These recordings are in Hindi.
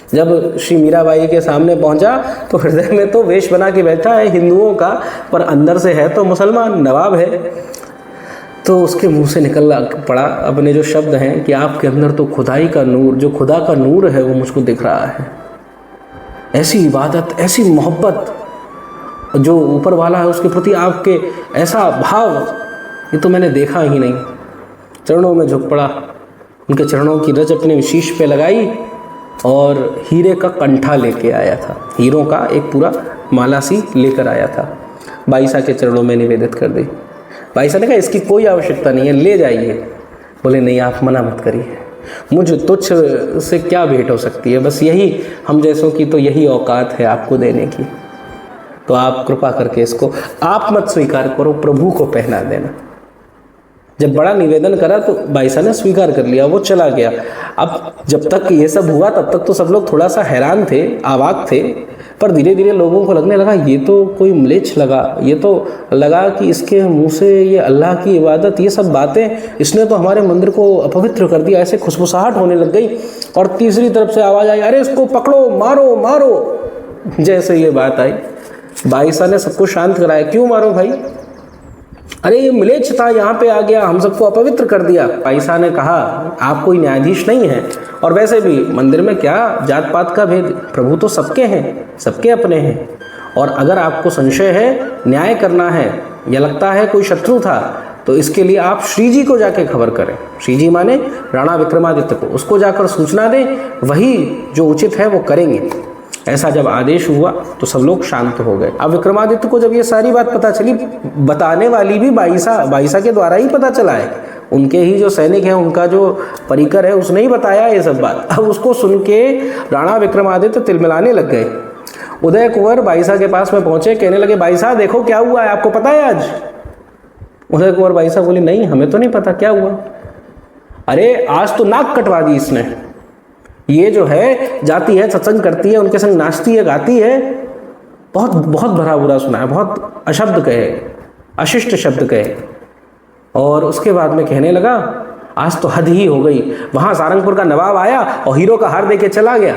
जब श्री मीराबाई के सामने पहुंचा तो हृदय में तो वेश बना के बैठा है हिंदुओं का, पर अंदर से है तो मुसलमान, नवाब है। तो उसके मुंह से निकल पड़ा अपने जो शब्द हैं कि आपके अंदर तो खुदाई का नूर, जो खुदा का नूर है वो मुझको दिख रहा है। ऐसी इबादत, ऐसी मोहब्बत, जो ऊपर वाला है उसके प्रति आपके ऐसा भाव, ये तो मैंने देखा ही नहीं। चरणों में झुक पड़ा, उनके चरणों की रज अपने शीश पे लगाई और हीरे का कंठा लेके आया था, हीरों का एक पूरा माला सी लेकर आया था। बाईसा के चरणों में निवेदित कर दी। बाईसा ने कहा इसकी कोई आवश्यकता नहीं है, ले जाइए। बोले नहीं, आप मना मत करिए, मुझ तुच्छ से क्या भेंट हो सकती है, बस यही हम जैसों की तो यही औकात है आपको देने की, तो आप कृपा करके इसको आप मत स्वीकार करो, प्रभु को पहना देना। जब बड़ा निवेदन करा तो बाईसा ने स्वीकार कर लिया, वो चला गया। अब जब तक ये सब हुआ तब तक तो सब लोग थोड़ा सा हैरान थे, आवाक थे, पर धीरे धीरे लोगों को लगने लगा ये तो कोई म्लेच्छ लगा, ये तो लगा कि इसके मुंह से ये अल्लाह की इबादत, ये सब बातें, इसने तो हमारे मंदिर को अपवित्र कर दिया। ऐसे खुशबुसाहट होने लग गई और तीसरी तरफ से आवाज़ आई, अरे इसको पकड़ो, मारो मारो। जैसे ये बात आई, बाईसा ने सबको शांत कराया, क्यों मारो भाई, अरे ये म्लेच्छ था, यहाँ पे आ गया, हम सबको अपवित्र कर दिया। बाईसा ने कहा आप कोई न्यायाधीश नहीं है, और वैसे भी मंदिर में क्या जात पात का भेद, प्रभु तो सबके हैं, सबके अपने हैं। और अगर आपको संशय है, न्याय करना है, या लगता है कोई शत्रु था, तो इसके लिए आप श्री जी को जाके खबर करें। श्री जी माने राणा विक्रमादित्य को, उसको जाकर सूचना दें, वही जो उचित है वो करेंगे। ऐसा जब आदेश हुआ तो सब लोग शांत हो गए। अब विक्रमादित्य को जब ये सारी बात पता चली, बताने वाली भी बाईसा के द्वारा ही पता चला है, उनके ही जो सैनिक हैं, उनका जो परिकर है, उसने ही बताया ये सब बात। अब उसको सुन के राणा विक्रमादित्य तिलमिलाने लग गए। उदय कुंवर बाईसा के पास में पहुंचे, कहने लगे बाईसा देखो क्या हुआ है, आपको पता है आज? उदय कुंवर बाईसा बोली नहीं, हमें तो नहीं पता, क्या हुआ? अरे आज तो नाक कटवा दी इसने, ये जो है जाती है, सत्संग करती है, उनके संग नाचती है, गाती है, बहुत बहुत भरा बुरा सुना है, बहुत अशब्द कहे, अशिष्ट शब्द कहे। और उसके बाद में कहने लगा आज तो हद ही हो गई, वहां सारंगपुर का नवाब आया और हीरो का हार देके चला गया।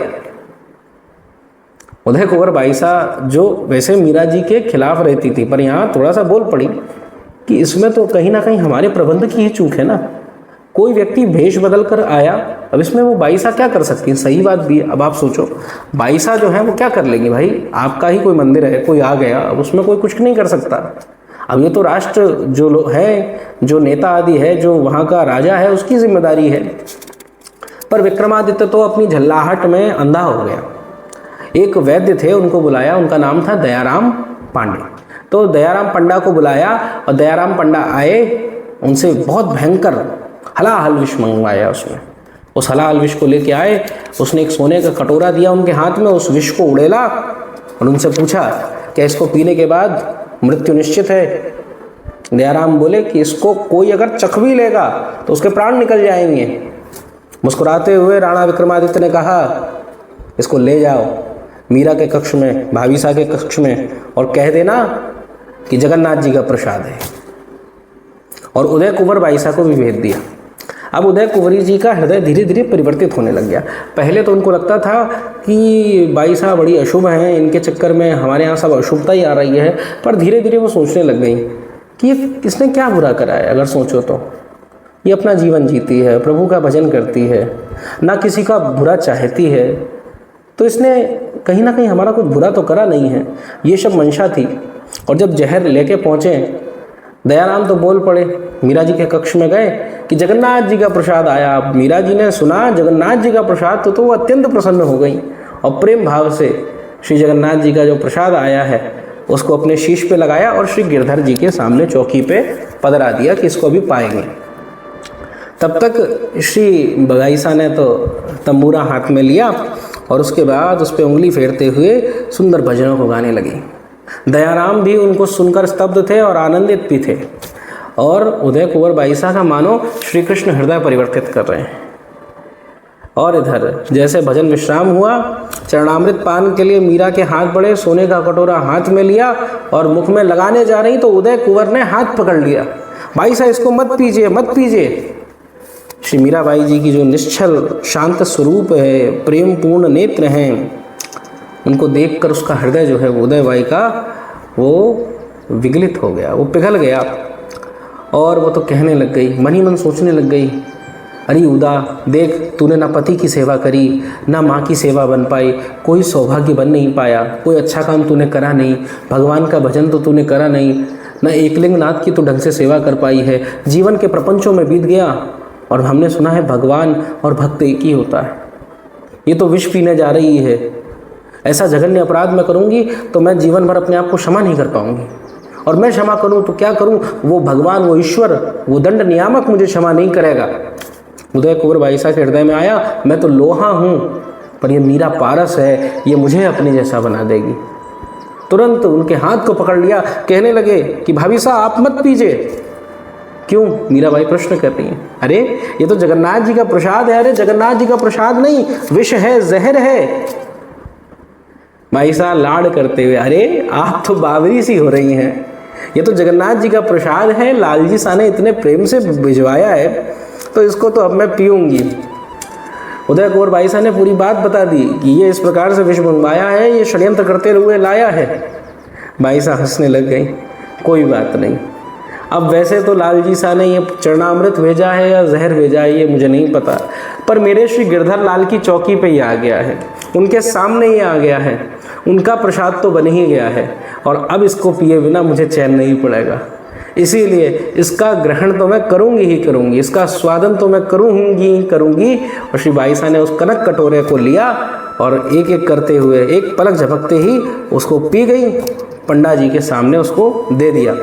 उदय कुंवर बाईसा जो वैसे मीरा जी के खिलाफ रहती थी, पर यहाँ थोड़ा सा बोल पड़ी कि इसमें तो कहीं ना कहीं हमारे प्रबंध की ही चूक है ना, कोई व्यक्ति भेष बदल कर आया, अब इसमें वो बाईसा क्या कर सकती है? सही बात भी है। अब आप सोचो, बाईसा जो है वो क्या कर लेगी भाई, आपका ही कोई मंदिर है, कोई आ गया, अब उसमें कोई कुछ नहीं कर सकता। अब ये तो राष्ट्र जो लोग है, जो नेता आदि है, जो वहाँ का राजा है, उसकी जिम्मेदारी है। पर विक्रमादित्य तो अपनी झल्लाहट में अंधा हो गया। एक वैद्य थे, उनको बुलाया, उनका नाम था दयाराम पांडे। तो दयाराम पंडा को बुलाया और दयाराम पंडा आए, उनसे बहुत भयंकर हलाहल विष मंगवाया। उसमें उस हलाहल विष को लेके आए, उसने एक सोने का कटोरा दिया उनके हाथ में, उस विष को उड़ेला और उनसे पूछा क्या इसको पीने के बाद मृत्यु निश्चित है? दयाराम बोले कि इसको कोई अगर चख भी लेगा तो उसके प्राण निकल जाएंगे। मुस्कुराते हुए राणा विक्रमादित्य ने कहा इसको ले जाओ मीरा के कक्ष में, भाविसा के कक्ष में, और कह देना कि जगन्नाथ जी का प्रसाद है। और उदय कुंवर बाईसा को भी भेज दिया। अब उदय कुंवरी जी का हृदय धीरे धीरे परिवर्तित होने लग गया। पहले तो उनको लगता था कि बाईसा बड़ी अशुभ हैं, इनके चक्कर में हमारे यहाँ सब अशुभता ही आ रही है, पर धीरे धीरे वो सोचने लग गई कि इसने क्या बुरा करा है। अगर सोचो तो ये अपना जीवन जीती है, प्रभु का भजन करती है, ना किसी का बुरा चाहती है, तो इसने कहीं ना कहीं हमारा कुछ बुरा तो करा नहीं है। ये सब मंशा थी। और जब जहर लेके पहुँचे, दयाराम तो बोल पड़े, मीरा जी के कक्ष में गए कि जगन्नाथ जी का प्रसाद आया। अब मीरा जी ने सुना जगन्नाथ जी का प्रसाद तो वो अत्यंत प्रसन्न हो गई और प्रेम भाव से श्री जगन्नाथ जी का जो प्रसाद आया है उसको अपने शीश पे लगाया और श्री गिरधर जी के सामने चौकी पे पधरा दिया कि इसको भी पाएंगे। तब तक श्री बाईसा ने तो तंबूरा हाथ में लिया और उसके बाद उस पर उंगली फेरते हुए सुंदर भजनों को गाने लगी। दयाराम भी उनको सुनकर स्तब्ध थे और आनंदित भी थे। और उदय कुंवर बाईसा का मानो श्री कृष्ण हृदय परिवर्तित कर रहे हैं। और इधर जैसे भजन विश्राम हुआ, चरणामृत पान के लिए मीरा के हाथ बढ़े, सोने का कटोरा हाथ में लिया और मुख में लगाने जा रही तो उदय कुंवर ने हाथ पकड़ लिया, बाईसा इसको मत पीजिए मत पीजिए। श्री मीराबाई जी की जो निश्चल शांत स्वरूप है, प्रेम पूर्ण नेत्र हैं, उनको देखकर उसका हृदय जो है उदयबाई का वो विगलित हो गया, वो पिघल गया। और वो तो कहने लग गई, मन ही मन सोचने लग गई, अरे उदा देख, तूने ना पति की सेवा करी, ना माँ की सेवा बन पाई, कोई सौभाग्य बन नहीं पाया, कोई अच्छा काम तूने करा नहीं, भगवान का भजन तो तूने करा नहीं, ना एकलिंग नाथ की तो ढंग से सेवा कर पाई है, जीवन के प्रपंचों में बीत गया। और हमने सुना है भगवान और भक्त एक ही होता है, ये तो विष पीने जा रही है, ऐसा जघन्य अपराध मैं करूँगी तो मैं जीवन भर अपने आप को क्षमा नहीं कर पाऊँगी, और मैं क्षमा करूँ तो क्या करूँ, वो भगवान, वो ईश्वर, वो दंड नियामक मुझे क्षमा नहीं करेगा। उदय कुंवर बाई साहब के हृदय में आया, मैं तो लोहा हूँ पर ये मीरा पारस है, ये मुझे अपने जैसा बना देगी। तुरंत उनके हाथ को पकड़ लिया, कहने लगे कि भाभी साहब आप मत पीजिए। क्यों? मीराबाई प्रश्न कर रही हैं। अरे ये तो जगन्नाथ जी का प्रसाद है। अरे जगन्नाथ जी का प्रसाद नहीं, विष है, जहर है। भाई साहब लाड़ करते हुए, अरे आप तो बावरी सी हो रही हैं, ये तो जगन्नाथ जी का प्रसाद है, लालजी साहब ने इतने प्रेम से भिजवाया है, तो इसको तो अब मैं पीऊँगी। उदय कुंवर बाई साहब ने पूरी बात बता दी कि ये इस प्रकार से विष मंगवाया है, ये षड्यंत्र करते हुए लाया है। बाई साहब हंसने लग गई, कोई बात नहीं, अब वैसे तो लालजी साहब ने ये चरणामृत भेजा है या जहर भेजा है ये मुझे नहीं पता, पर मेरे श्री गिरधर लाल की चौकी पे ये आ गया है, उनके सामने ये आ गया है, उनका प्रसाद तो बन ही गया है, और अब इसको पिए बिना मुझे चैन नहीं पड़ेगा, इसीलिए इसका ग्रहण तो मैं करूँगी ही करूँगी, इसका स्वादन तो मैं करूँगी ही करूँगी। और श्री बाई साहब ने उस कनक कटोरे को लिया और एक एक करते हुए, एक पलक झपकते ही उसको पी गई, पंडा जी के सामने उसको दे दिया।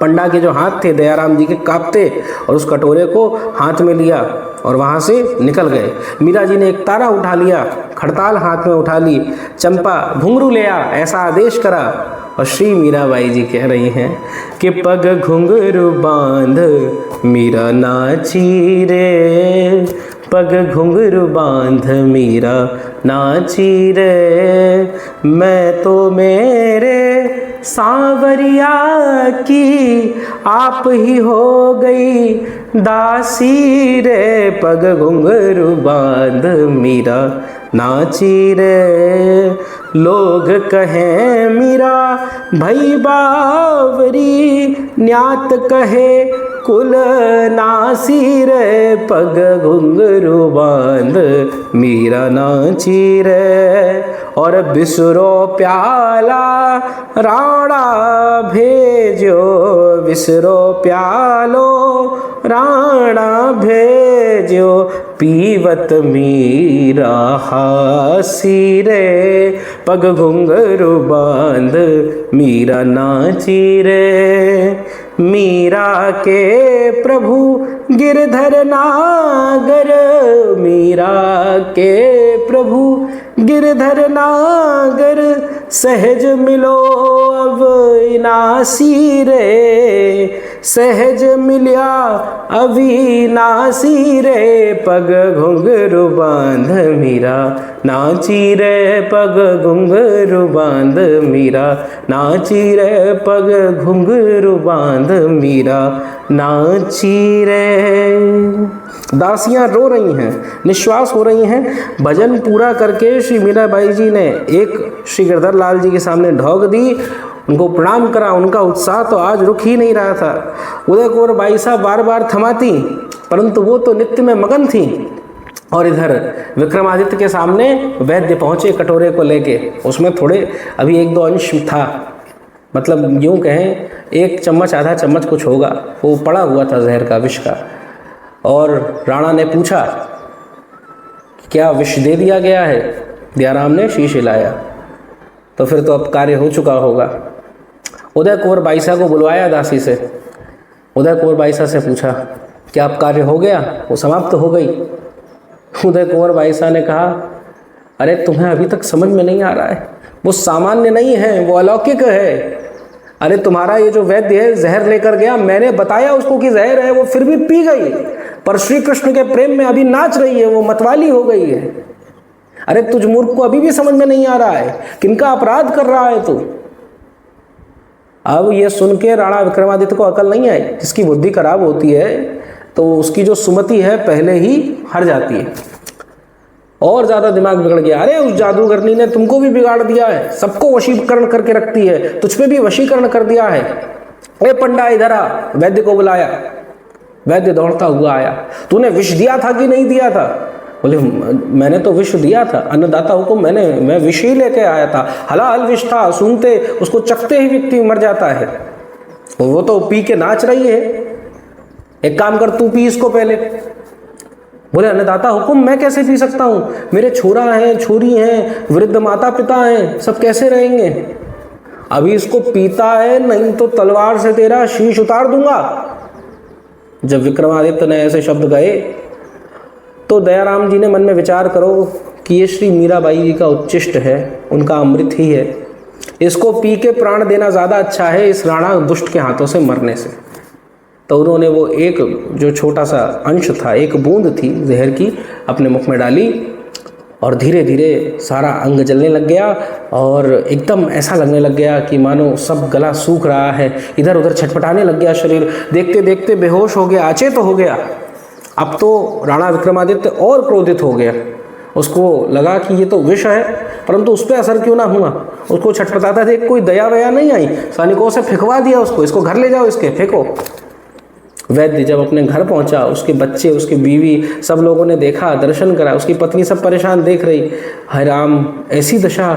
पंडा के जो हाथ थे दयाराम जी के कांपते, और उस कटोरे को हाथ में लिया और वहाँ से निकल गए। मीरा जी ने एक तारा उठा लिया, खड़ताल हाथ में उठा ली, चंपा घुंघरू ले आ, ऐसा आदेश करा। और श्री मीराबाई जी कह रही हैं कि पग घुंघरू बांध मीरा नाची रे, पग घुंघरू बांध मीरा नाची रे, मैं तो मेरे सांवरिया की आप ही हो गई दासी रे, पग घुंघरू बांध मीरा नाची रे, लोग कहें मीरा भई बावरी, न्यात कहे कुल नासी रे, पग घुंघरू बांध मीरा नाची रे, और बिसरो प्याला राणा भेजो, बिसरो प्यालो राणा भेजो, पीवत मीरा हासी रे, पग घुंघरू बांध मीरा नाची रे, मीरा के प्रभु गिरधर नागर, मीरा के प्रभु गिरधर नागर, सहज मिलो अब इनासी रे, सहज मिलिया अविनाशी रे, पग घुंघरू बांध मीरा नाची रे, पग घुंघरू बांध मीरा नाची रे, पग घुंघरू बांध मीरा नाची रे। दासियां रो रही हैं, निश्वास हो रही हैं। भजन पूरा करके श्री मीराबाई जी ने एक श्री गिरधर लाल जी के सामने ढोक दी, उनको प्रणाम करा। उनका उत्साह तो आज रुक ही नहीं रहा था। उदय कुंवर बाई साहब बार बार थमाती, परंतु वो तो नित्य में मगन थी। और इधर विक्रमादित्य के सामने वैद्य पहुँचे कटोरे को लेके, उसमें थोड़े अभी 1-2 अंश था, मतलब यूँ कहें 1 चम्मच आधा चम्मच कुछ होगा, वो पड़ा हुआ था जहर का, विष का। और राणा ने पूछा क्या विष दे दिया गया है? दयाराम ने शीश हिलाया। तो फिर तो अब कार्य हो चुका होगा। उदय कुंवर बाई साहब को बुलवाया दासी से। उदय कुंवर बाई साहब से पूछा क्या अब कार्य हो गया, वो समाप्त हो गई? उदय कुंवर बाई साहब ने कहा अरे तुम्हें अभी तक समझ में नहीं आ रहा है, वो सामान्य नहीं है, वो अलौकिक है। अरे तुम्हारा ये जो वैद्य है जहर लेकर गया, मैंने बताया उसको कि जहर है, वो फिर भी पी गई, पर श्री कृष्ण के प्रेम में अभी नाच रही है, वो मतवाली हो गई है। अरे तुझ मूर्ख को अभी भी समझ में नहीं आ रहा है किनका अपराध कर रहा है तू। अब ये सुन के राणा विक्रमादित्य को अकल नहीं आई। जिसकी बुद्धि खराब होती है तो उसकी जो सुमति है पहले ही हर जाती है और ज़्यादा दिमाग बिगड़ गया। अरे उस जादूगरनी ने तुमको भी बिगाड़ दिया है, सबको वशीकरण करके रखती है, तुझ पे भी वशीकरण कर दिया है। अरे पंडा इधर आ, वैद्य को बुलाया। वैद्य दौड़ता हुआ आया। तूने विष दिया था कि नहीं दिया था? बोले मैंने तो विष दिया था, अन्नदाता हुकुम, मैं विष ही लेके आया था। हलाल विष था, सूंघते उसको चखते ही व्यक्ति मर जाता है। वो तो पी के नाच रही है, एक काम कर तू पी इसको पहले। बोले अन्नदाता हुकुम, मैं कैसे पी सकता हूँ? मेरे छोरा हैं, छोरी हैं, वृद्ध माता पिता हैं, सब कैसे रहेंगे? अभी इसको पीता है, नहीं तो तलवार से तेरा शीश उतार दूंगा। जब विक्रमादित्य ने ऐसे शब्द गए तो दयाराम जी ने मन में विचार करो कि ये श्री मीराबाई जी का उच्चिष्ट है, उनका अमृत ही है, इसको पी के प्राण देना ज़्यादा अच्छा है इस राणा दुष्ट के हाथों से मरने से। तो उन्होंने वो एक जो छोटा सा अंश था, एक बूंद थी जहर की, अपने मुख में डाली और धीरे धीरे सारा अंग जलने लग गया और एकदम ऐसा लगने लग गया कि मानो सब गला सूख रहा है, इधर उधर छटपटाने लग गया शरीर। देखते देखते बेहोश हो गया, अचेत हो गया। अब तो राणा विक्रमादित्य और क्रोधित हो गया। उसको लगा कि ये तो विष है, परंतु उस पर असर क्यों ना हुआ। उसको छटपटाता देख कोई दया वया नहीं आई, सैनिकों से फेंकवा दिया उसको, इसको घर ले जाओ, इसके फेंको। वैद्य जब अपने घर पहुंचा, उसके बच्चे, उसकी बीवी, सब लोगों ने देखा, दर्शन करा। उसकी पत्नी सब परेशान देख रही, हाय राम, ऐसी दशा,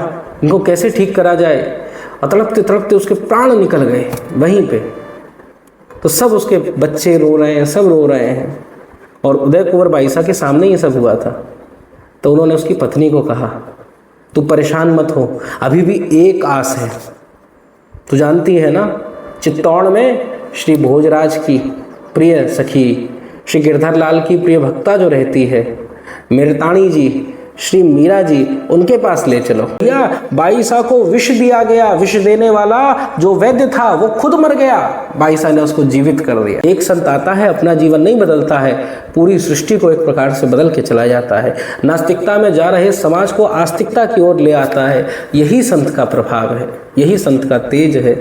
इनको कैसे ठीक करा जाए। और तड़पते तड़पते उसके प्राण निकल गए वहीं पे। तो सब उसके बच्चे रो रहे हैं, सब रो रहे हैं और उदय कुंवर बाईसा के सामने ये सब हुआ था। तो उन्होंने उसकी पत्नी को कहा, तू परेशान मत हो, अभी भी एक आस है। तू जानती है ना, चित्तौड़ में श्री भोजराज की प्रिय सखी श्री गिरधर लाल की प्रिय भक्ता जो रहती है, मेरताणी जी, श्री मीरा जी, उनके पास ले चलो। या बाईसा को विष दिया गया, विष देने वाला जो वैद्य था वो खुद मर गया, बाईसा ने उसको जीवित कर दिया। एक संत आता है, अपना जीवन नहीं बदलता है, पूरी सृष्टि को एक प्रकार से बदल के चला जाता है। नास्तिकता में जा रहे समाज को आस्तिकता की ओर ले आता है। यही संत का प्रभाव है, यही संत का तेज है।